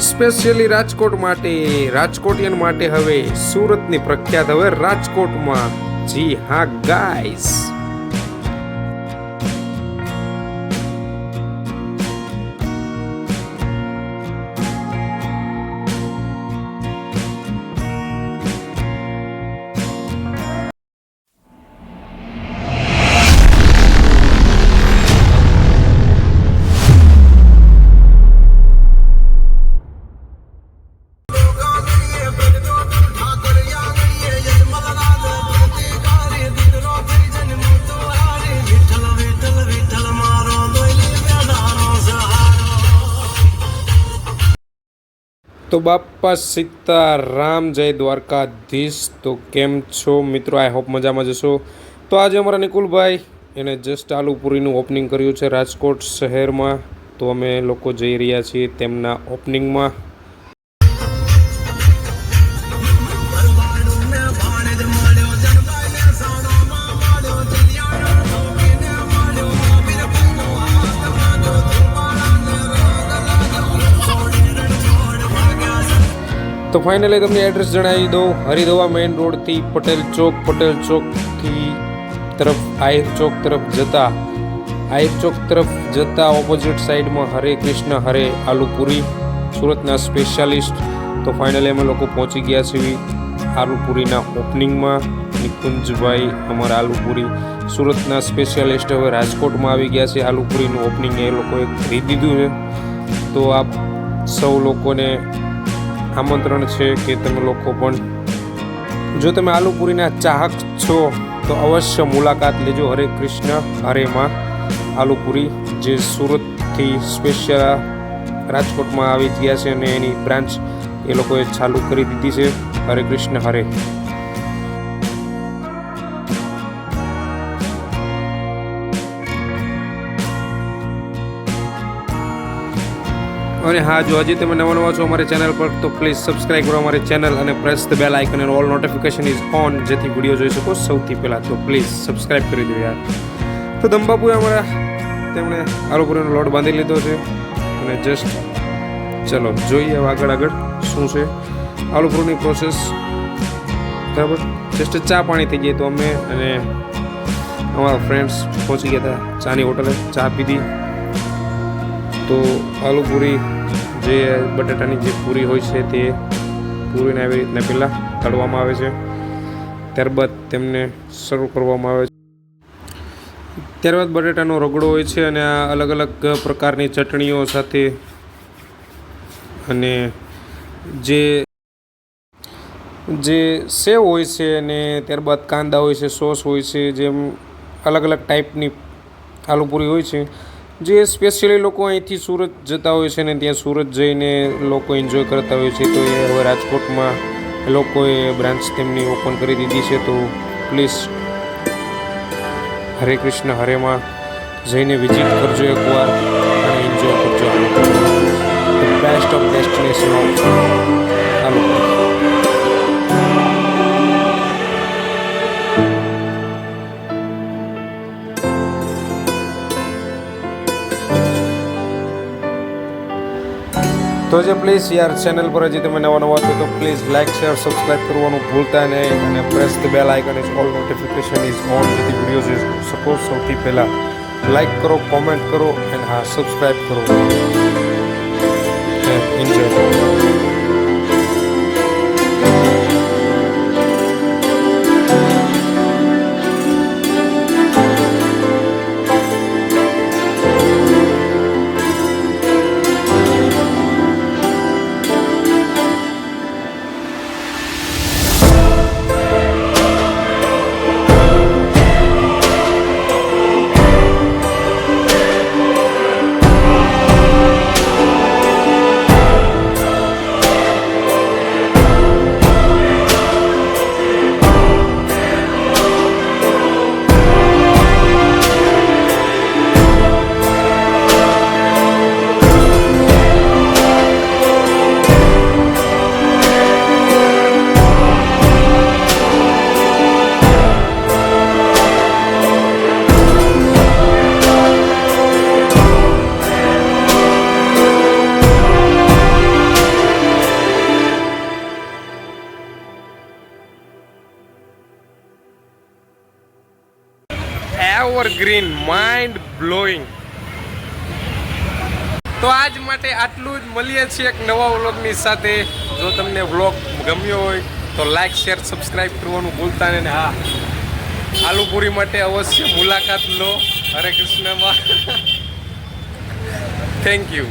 Specially Rajkot માટે, રાજકોટિયન માટે હવે સુરતની પ્રખ્યાત હવે રાજકોટમાં. જી હા ગાઈસ, તો બાપા સીતારામ, જય દ્વારકાધીશ. તો કેમ છો મિત્રો? આઈ હોપ મજામાં જશો. તો આજે અમારા નિકુલભાઈ એને જસ્ટ આલુપુરીનું ઓપનિંગ કર્યું છે રાજકોટ શહેરમાં. તો અમે લોકો જઈ રહ્યા છીએ તેમના ઓપનિંગમાં. તો ફાઇનલી તમને એડ્રેસ જણાવી દઉં. હરિદવા મેઇન રોડથી પટેલ ચોકથી તરફ આહિર ચોક તરફ જતા ઓપોઝિટ સાઈડમાં હરે કૃષ્ણ હરે આલુપુરી, સુરતના સ્પેશિયાલિસ્ટ. તો ફાઇનલી અમે લોકો પહોંચી ગયા છીએ આલુપુરીના ઓપનિંગમાં. નિકુંજભાઈ અમારા આલુપુરી સુરતના સ્પેશિયાલિસ્ટ હવે રાજકોટમાં આવી ગયા છે. આલુપુરીનું ઓપનિંગ એ લોકોએ કરી દીધું છે. તો આપ સૌ લોકોને આમંત્રણ છે કે તમે લોકો પણ, જો તમે આલુપુરીના ચાહક છો તો અવશ્ય મુલાકાત લેજો હરે કૃષ્ણ હરેમાં આલુપુરી, જે સુરતથી સ્પેશિયલ રાજકોટમાં આવી ગયા છે અને એની બ્રાન્ચ એ લોકોએ ચાલુ કરી દીધી છે. હરે કૃષ્ણ હરે. અને હા, જો હજી તમે નવા છો અમારી ચેનલ પર તો પ્લીઝ સબસ્ક્રાઇબ કરો અમારી ચેનલ અને press the bell icon and all notification is on, જેથી વિડીયો જોઈ શકો સૌથી પહેલાં. તો પ્લીઝ સબસ્ક્રાઇબ કરી દો યાર. તો દમબાપુએ અમારા તેમણે આલુપુરીનો લોટ બાંધી લીધો છે અને જસ્ટ ચલો જોઈએ આગળ શું છે આલુપુરીની પ્રોસેસ. બરાબર, જસ્ટ ચા પાણી થઈ જાય તો અમે અને અમારા ફ્રેન્ડ્સ પહોંચી ગયા હતા ચાની હોટલે, ચા પીધી. તો આલુપુરી જે બટાટાની જે પૂરી હોય છે તે પૂરીને આવી રીતના પહેલાં તળવામાં આવે છે, ત્યારબાદ તેમને સર્વ કરવામાં આવે છે. ત્યારબાદ બટાટાનો રગડો હોય છે અને આ અલગ અલગ પ્રકારની ચટણીઓ સાથે અને જે સેવ હોય છે અને ત્યારબાદ કાંદા હોય છે, સોસ હોય છે, જેમ અલગ અલગ ટાઈપની આલુપુરી હોય છે જે સ્પેશિયલી લોકો અહીંથી સુરત જતા હોય છે ને ત્યાં સુરત જઈને લોકો એન્જોય કરતા હોય છે. તો એ હવે રાજકોટમાં લોકોએ બ્રાન્ચ તેમની ઓપન કરી દીધી છે. તો પ્લીઝ હરે કૃષ્ણ હરેમાં જઈને વિઝિટ કરજો એકવાર અને એન્જોય કરજો. Best of destination of aloo puri. તો જે પ્લીઝ યાર ચેનલ પર હજી તમે નવા છો તો પ્લીઝ લાઇક શેર સબસ્ક્રાઇબ કરવાનું ભૂલતા નહીં અને press the bell icon is all notification is on, જેથી વિડીયો જોઈ શકો સૌથી પહેલાં. લાઇક કરો, કોમેન્ટ કરો અને હા સબસ્ક્રાઇબ કરો. એન્જોય. Evergreen, mind blowing. તો આજ માટે આટલું જ. મળીએ છીએ એક નવા વ્લોગની સાથે. જો તમને વ્લોગ ગમ્યો હોય તો લાઈક, શેર, સબસ્ક્રાઈબ કરવાનું ભૂલતા નહીં. હા, આલુપુરી માટે અવશ્ય મુલાકાત લો. હરે કૃષ્ણમાં. Thank you.